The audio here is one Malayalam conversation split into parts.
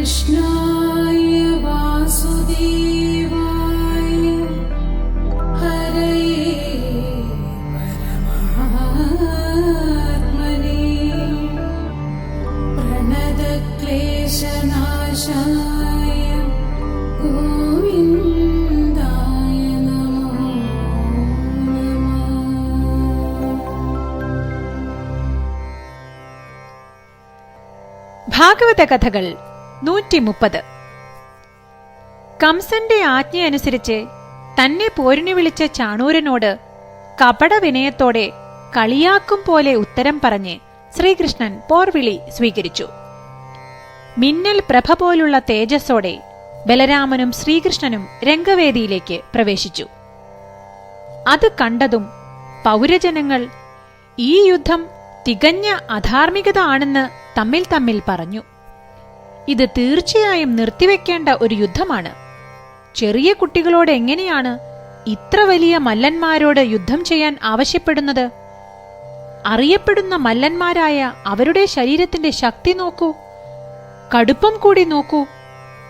कृष्णाय वासुदेवाय हरये परमात्मने प्रणतक्लेशनाशाय गोविन्दाय नमो नमः। ഭാഗവത കഥകൾ 130. കംസന്റെ ആജ്ഞയനുസരിച്ച് തന്നെ പോരിനു വിളിച്ച ചാണൂരനോട് കപട വിനയത്തോടെ കളിയാക്കും പോലെ ഉത്തരം പറഞ്ഞ് ശ്രീകൃഷ്ണൻ പോർവിളി സ്വീകരിച്ചു. മിന്നൽ പ്രഭ പോലുള്ള തേജസ്സോടെ ബലരാമനും ശ്രീകൃഷ്ണനും രംഗവേദിയിലേക്ക് പ്രവേശിച്ചു. അത് കണ്ടതും പൗരജനങ്ങൾ ഈ യുദ്ധം തികഞ്ഞ അധാർമികത ആണെന്ന് തമ്മിൽ തമ്മിൽ പറഞ്ഞു. ഇത് തീർച്ചയായും നിർത്തിവെക്കേണ്ട ഒരു യുദ്ധമാണ്. ചെറിയ കുട്ടികളോട് എങ്ങനെയാണ് ഇത്ര വലിയ മല്ലന്മാരോട് യുദ്ധം ചെയ്യാൻ ആവശ്യപ്പെടുന്നത്? അറിയപ്പെടുന്ന മല്ലന്മാരായ അവരുടെ ശരീരത്തിന്റെ ശക്തി നോക്കൂ, കടുപ്പം കൂടി നോക്കൂ.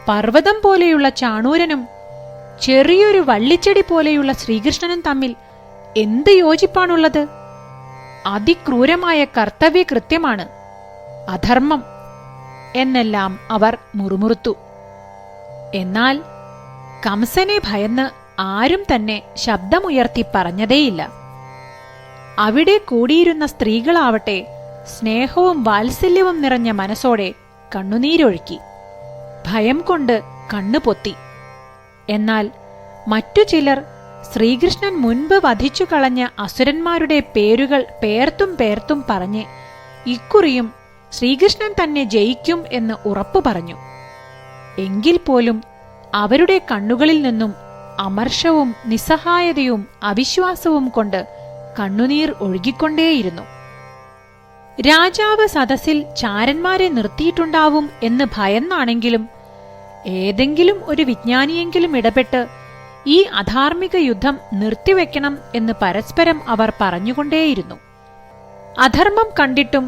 പർവ്വതം പോലെയുള്ള ചാണൂരനും ചെറിയൊരു വള്ളിച്ചെടി പോലെയുള്ള ശ്രീകൃഷ്ണനും തമ്മിൽ എന്ത് യോജിപ്പാണുള്ളത്? അതിക്രൂരമായ കർത്തവ്യകൃത്യമാണ്, അധർമ്മം എന്നെല്ലാം അവർ മുറുമുറുത്തു. എന്നാൽ കംസനെ ഭയന്ന് ആരും തന്നെ ശബ്ദമുയർത്തി പറഞ്ഞതേയില്ല. അവിടെ കൂടിയിരുന്ന സ്ത്രീകളാവട്ടെ സ്നേഹവും വാത്സല്യവും നിറഞ്ഞ മനസ്സോടെ കണ്ണുനീരൊഴുക്കി, ഭയം കൊണ്ട് കണ്ണുപൊത്തി. എന്നാൽ മറ്റു ചിലർ ശ്രീകൃഷ്ണൻ മുൻപ് വധിച്ചു കളഞ്ഞ അസുരന്മാരുടെ പേരുകൾ പേർത്തും പേർത്തും പറഞ്ഞ് ഇക്കുറിയും ശ്രീകൃഷ്ണൻ തന്നെ ജയിക്കും എന്ന് ഉറപ്പു പറഞ്ഞു. എങ്കിൽ പോലും അവരുടെ കണ്ണുകളിൽ നിന്നും അമർഷവും നിസ്സഹായതയും അവിശ്വാസവും കൊണ്ട് കണ്ണുനീർ ഒഴുകിക്കൊണ്ടേയിരുന്നു. രാജാവ് സദസ്സിൽ ചാരന്മാരെ നിർത്തിയിട്ടുണ്ടാവും എന്ന് ഭയന്നാണെങ്കിലും ഏതെങ്കിലും ഒരു വിജ്ഞാനിയെങ്കിലും ഇടപെട്ട് ഈ അധാർമിക യുദ്ധം നിർത്തിവെക്കണം എന്ന് പരസ്പരം അവർ പറഞ്ഞുകൊണ്ടേയിരുന്നു. അധർമ്മം കണ്ടിട്ടും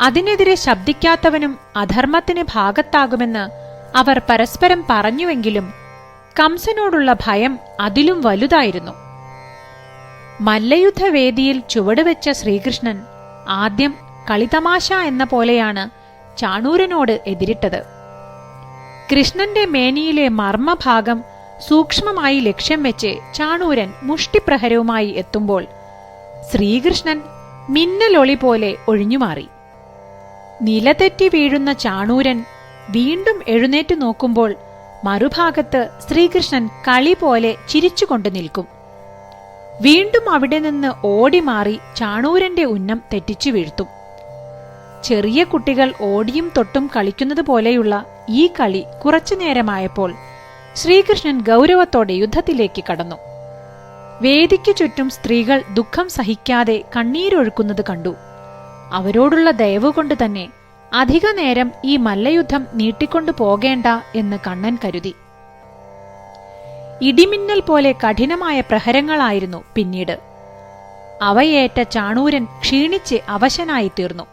അതിനെതിരെ ശബ്ദിക്കാത്തവനും അധർമ്മത്തിന് ഭാഗത്താകുമെന്ന് അവർ പരസ്പരം പറഞ്ഞുവെങ്കിലും കംസനോടുള്ള ഭയം അതിലും വലുതായിരുന്നു. മല്ലയുദ്ധവേദിയിൽ ചുവടുവെച്ച ശ്രീകൃഷ്ണൻ ആദ്യം കളിതമാശ എന്ന പോലെയാണ് ചാണൂരനോട് എതിരിട്ടത്. കൃഷ്ണന്റെ മേനിയിലെ മർമ്മഭാഗം സൂക്ഷ്മമായി ലക്ഷ്യം വെച്ച് ചാണൂരൻ മുഷ്ടിപ്രഹരവുമായി എത്തുമ്പോൾ ശ്രീകൃഷ്ണൻ മിന്നലൊളി പോലെ ഒഴിഞ്ഞുമാറി. നിലതെറ്റി വീഴുന്ന ചാണൂരൻ വീണ്ടും എഴുന്നേറ്റു നോക്കുമ്പോൾ മറുഭാഗത്ത് ശ്രീകൃഷ്ണൻ കളി പോലെ ചിരിച്ചുകൊണ്ട് നിൽക്കും. വീണ്ടും അവിടെ നിന്ന് ഓടിമാറി ചാണൂരന്റെ ഉന്നം തെറ്റിച്ചു വീഴ്ത്തും. ചെറിയ കുട്ടികൾ ഓടിയും തൊട്ടും കളിക്കുന്നത് പോലെയുള്ള ഈ കളി കുറച്ചുനേരമായപ്പോൾ ശ്രീകൃഷ്ണൻ ഗൗരവത്തോടെ യുദ്ധത്തിലേക്ക് കടന്നു. വേദിക്കു ചുറ്റും സ്ത്രീകൾ ദുഃഖം സഹിക്കാതെ കണ്ണീരൊഴുക്കുന്നത് കണ്ടു. അവരോടുള്ള ദയവുകൊണ്ട് തന്നെ അധിക നേരം ഈ മല്ലയുദ്ധം നീട്ടിക്കൊണ്ടു പോകേണ്ട എന്ന് കണ്ണൻ കരുതി. ഇടിമിന്നൽ പോലെ കഠിനമായ പ്രഹരങ്ങളായിരുന്നു പിന്നീട്. അവയേറ്റ ചാണൂരൻ ക്ഷീണിച്ച് അവശനായി തീർന്നു.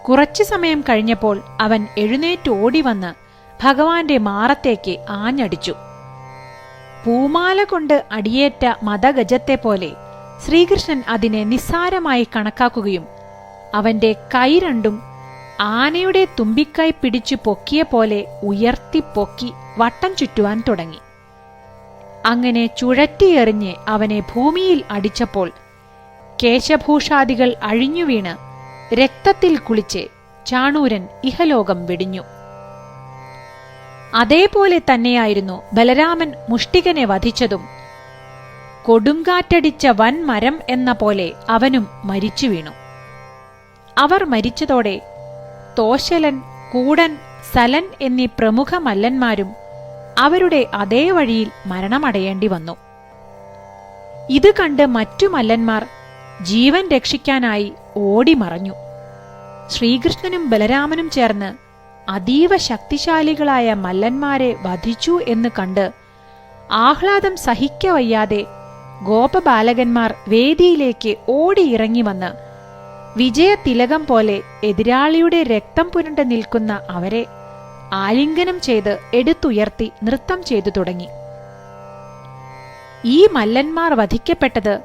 കുറച്ചു സമയം കഴിഞ്ഞപ്പോൾ അവൻ എഴുന്നേറ്റ് ഓടിവന്ന് ഭഗവാന്റെ മാറത്തേക്ക് ആഞ്ഞടിച്ചു. പൂമാല കൊണ്ട് അടിയേറ്റ മദഗജത്തെ പോലെ ശ്രീകൃഷ്ണൻ അതിനെ നിസ്സാരമായി കണക്കാക്കുകയും അവന്റെ കൈ രണ്ടും ആനയുടെ തുമ്പിക്കൈ പിടിച്ചു പൊക്കിയ പോലെ ഉയർത്തിപ്പൊക്കി വട്ടം ചുറ്റുവാൻ തുടങ്ങി. അങ്ങനെ ചുഴറ്റിയെറിഞ്ഞ് അവനെ ഭൂമിയിൽ അടിച്ചപ്പോൾ കേശഭൂഷാദികൾ അഴിഞ്ഞുവീണ് രക്തത്തിൽ കുളിച്ച് ചാണൂരൻ ഇഹലോകം വെടിഞ്ഞു. അതേപോലെ തന്നെയായിരുന്നു ബലരാമൻ മുഷ്ടികനെ വധിച്ചതും. കൊടുങ്കാറ്റടിച്ച വൻ മരം എന്ന പോലെ അവനും മരിച്ചു വീണു. അവർ മരിച്ചതോടെ തോശലൻ, കൂടൻ, സലൻ എന്നീ പ്രമുഖ മല്ലന്മാരും അവരുടെ അതേ വഴിയിൽ മരണമടയേണ്ടി വന്നു. ഇത് കണ്ട് മറ്റു മല്ലന്മാർ ജീവൻ രക്ഷിക്കാനായി ഓടിമറഞ്ഞു. ശ്രീകൃഷ്ണനും ബലരാമനും ചേർന്ന് അതീവ ശക്തിശാലികളായ മല്ലന്മാരെ വധിച്ചു എന്ന് കണ്ട് ആഹ്ലാദം സഹിക്കവയ്യാതെ ഗോപബാലകന്മാർ വേദിയിലേക്ക് ഓടിയിറങ്ങി വന്ന് വിജയതിലകം പോലെ എതിരാളിയുടെ രക്തം പുരണ്ട് നിൽക്കുന്ന അവരെ ആലിംഗനം ചെയ്ത് എടുത്തുയർത്തി നൃത്തം ചെയ്തു തുടങ്ങി. ഈ മല്ലന്മാർ വധിക്കപ്പെട്ടത്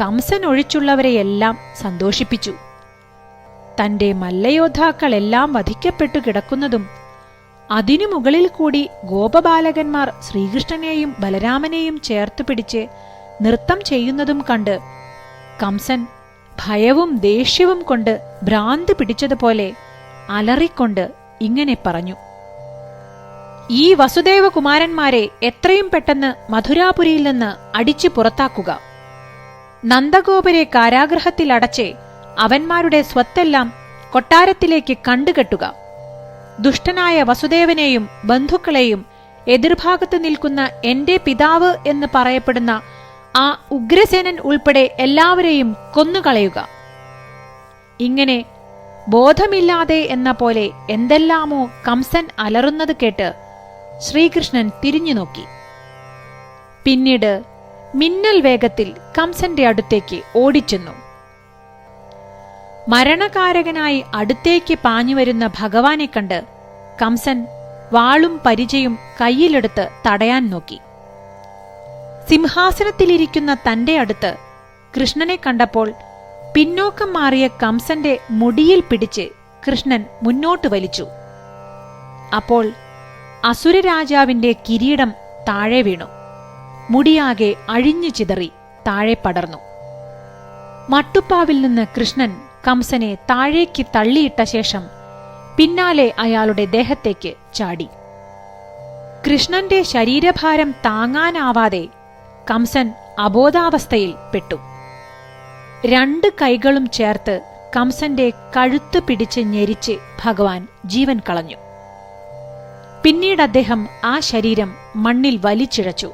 കംസൻ ഒഴിച്ചുള്ളവരെയെല്ലാം സന്തോഷിപ്പിച്ചു. തന്റെ മല്ലയോദ്ധാക്കളെല്ലാം വധിക്കപ്പെട്ടു കിടക്കുന്നതും അതിനു മുകളിൽ കൂടി ഗോപബാലകന്മാർ ശ്രീകൃഷ്ണനെയും ബലരാമനെയും ചേർത്തു പിടിച്ച് നൃത്തം ചെയ്യുന്നതും കണ്ട് കംസൻ ഭയവും ദേഷ്യവും കൊണ്ട് ഭ്രാന്ത് പിടിച്ചതുപോലെ അലറിക്കൊണ്ട് ഇങ്ങനെ പറഞ്ഞു: ഈ വസുദേവകുമാരന്മാരെ എത്രയും പെട്ടെന്ന് മധുരാപുരിയിൽ നിന്ന് അടിച്ചു പുറത്താക്കുക. നന്ദഗോപരെ കാരാഗൃഹത്തിലടച്ച് അവന്മാരുടെ സ്വത്തെല്ലാം കൊട്ടാരത്തിലേക്ക് കണ്ടുകെട്ടുക. ദുഷ്ടനായ വസുദേവനെയും ബന്ധുക്കളെയും എതിർഭാഗത്ത് നിൽക്കുന്ന എന്റെ പിതാവ് എന്ന് പറയപ്പെടുന്ന ആ ഉഗ്രസേനൻ ഉൾപ്പെടെ എല്ലാവരെയും കൊന്നുകളയുക. ഇങ്ങനെ ബോധമില്ലാതെ എന്ന പോലെ എന്തെല്ലാമോ കംസൻ അലറുന്നത് കേട്ട് ശ്രീകൃഷ്ണൻ തിരിഞ്ഞു നോക്കി. പിന്നീട് മിന്നൽ വേഗത്തിൽ കംസന്റെ അടുത്തേക്ക് ഓടിച്ചെന്നു. മരണകാരകനായി അടുത്തേക്ക് പാഞ്ഞുവരുന്ന ഭഗവാനെ കണ്ട് കംസൻ വാളും പരിചയും കയ്യിലെടുത്ത് തടയാൻ നോക്കി. സിംഹാസനത്തിലിരിക്കുന്ന തന്റെ അടുത്ത് കൃഷ്ണനെ കണ്ടപ്പോൾ പിന്നോക്കം മാറിയ കംസന്റെ മുടിയിൽ പിടിച്ച് കൃഷ്ണൻ മുന്നോട്ട് വലിച്ചു. അപ്പോൾ അസുരരാജാവിന്റെ കിരീടം താഴെ വീണു. മുടിയാകെ അഴിഞ്ഞു ചിതറി താഴെ പടർന്നു. മട്ടുപ്പാവിൽ നിന്ന് കൃഷ്ണൻ കംസനെ താഴേക്ക് തള്ളിയിട്ട ശേഷം പിന്നാലെ അയാളുടെ ദേഹത്തേക്ക് ചാടി. കൃഷ്ണന്റെ ശരീരഭാരം താങ്ങാനാവാതെ കംസൻ അബോധാവസ്ഥയിൽ പെട്ടു. 2 കൈകളും ചേർത്ത് കംസന്റെ കഴുത്ത് പിടിച്ച് ഞെരിച്ച് ഭഗവാൻ ജീവൻ കളഞ്ഞു. പിന്നീട് അദ്ദേഹം ആ ശരീരം മണ്ണിൽ വലിച്ചിഴച്ചു.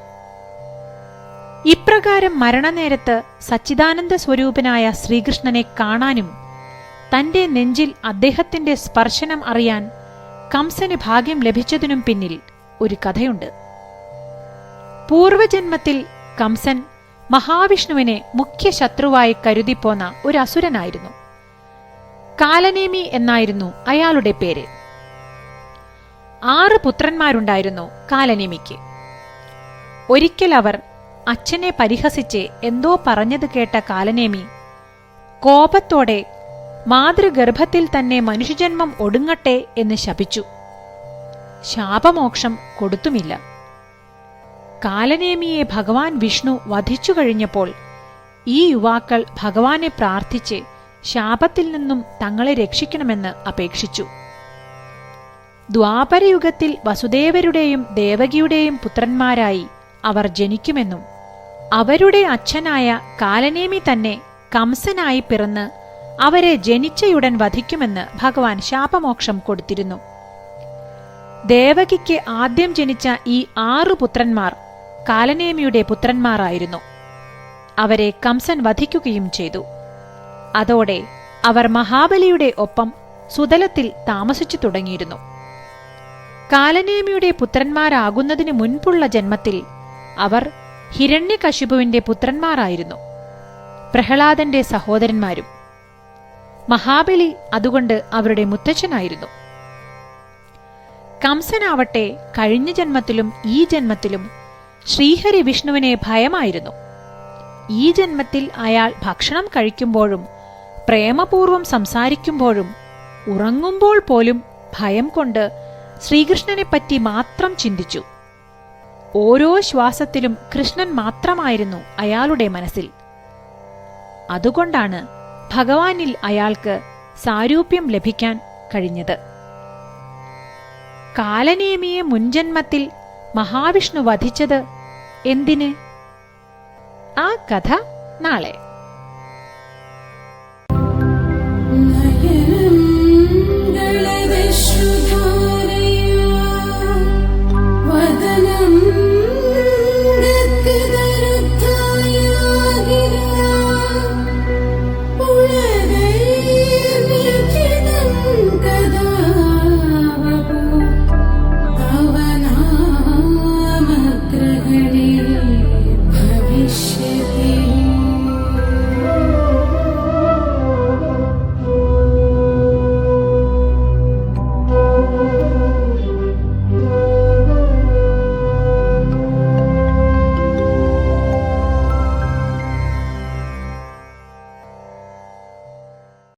ഇപ്രകാരം മരണനേരത്ത് സച്ചിദാനന്ദ സ്വരൂപനായ ശ്രീകൃഷ്ണനെ കാണാനും തന്റെ നെഞ്ചിൽ അദ്ദേഹത്തിന്റെ സ്പർശനം അറിയാൻ കംസന് ഭാഗ്യം ലഭിച്ചതിനും പിന്നിൽ ഒരു കഥയുണ്ട്. പൂർവജന്മത്തിൽ കംസൻ മഹാവിഷ്ണുവിനെ മുഖ്യ ശത്രുവായി കരുതിപ്പോന്ന ഒരു അസുരനായിരുന്നു. കാലനേമി എന്നായിരുന്നു അയാളുടെ പേര്. 6 പുത്രന്മാരുണ്ടായിരുന്നു കാലനേമിക്ക്. ഒരിക്കൽ അവർ അച്ഛനെ പരിഹസിച്ച് എന്തോ പറഞ്ഞത് കേട്ട കാലനേമി കോപത്തോടെ മാതൃഗർഭത്തിൽ തന്നെ മനുഷ്യജന്മം ഒടുങ്ങട്ടെ എന്ന് ശപിച്ചു. ശാപമോക്ഷം കൊടുത്തുമില്ല. കാലനേമിയെ ഭഗവാൻ വിഷ്ണു വധിച്ചു കഴിഞ്ഞപ്പോൾ ഈ യുവാക്കൾ ഭഗവാനെ പ്രാർത്ഥിച്ച് ശാപത്തിൽ നിന്നും തങ്ങളെ രക്ഷിക്കണമെന്ന് അപേക്ഷിച്ചു. ദ്വാപരയുഗത്തിൽ വസുദേവരുടെയും ദേവകിയുടെയും പുത്രന്മാരായി അവർ ജനിക്കുമെന്നും അവരുടെ അച്ഛനായ കാലനേമി തന്നെ കംസനായി പിറന്ന് അവരെ ജനിച്ചയുടൻ വധിക്കുമെന്ന് ഭഗവാൻ ശാപമോക്ഷം കൊടുത്തിരുന്നു. ദേവകിക്ക് ആദ്യം ജനിച്ച ഈ 6 പുത്രന്മാർ കാലനേമിയുടെ പുത്രന്മാരായിരുന്നു. അവരെ കംസൻ വധിക്കുകയും ചെയ്തു. അതോടെ അവർ മഹാബലിയുടെ ഒപ്പം സുതലത്തിൽ താമസിച്ചു തുടങ്ങിയിരുന്നു. കാലനേമിയുടെ പുത്രന്മാരാകുന്നതിന് മുൻപുള്ള ജന്മത്തിൽ അവർ ഹിരണ്യകശിപുവിന്റെ പുത്രന്മാരായിരുന്നു, പ്രഹ്ലാദന്റെ സഹോദരന്മാരും. മഹാബലി അതുകൊണ്ട് അവരുടെ മുത്തച്ഛനായിരുന്നു. കംസനാവട്ടെ കഴിഞ്ഞ ജന്മത്തിലും ഈ ജന്മത്തിലും ശ്രീഹരി വിഷ്ണുവിനെ ഭയമായിരുന്നു. ഈ ജന്മത്തിൽ അയാൾ ഭക്ഷണം കഴിക്കുമ്പോഴും പ്രേമപൂർവം സംസാരിക്കുമ്പോഴും ഉറങ്ങുമ്പോൾ പോലും ഭയം കൊണ്ട് ശ്രീകൃഷ്ണനെപ്പറ്റി മാത്രം ചിന്തിച്ചു. ഓരോ ശ്വാസത്തിലും കൃഷ്ണൻ മാത്രമായിരുന്നു അയാളുടെ മനസ്സിൽ. അതുകൊണ്ടാണ് ഭഗവാനിൽ അയാൾക്ക് സാരൂപ്യം ലഭിക്കാൻ കഴിഞ്ഞത്. കാലനേമിയെ മുൻജന്മത്തിൽ മഹാവിഷ്ണു വധിച്ചത് എന്തിന്? ആ കഥ നാളെ.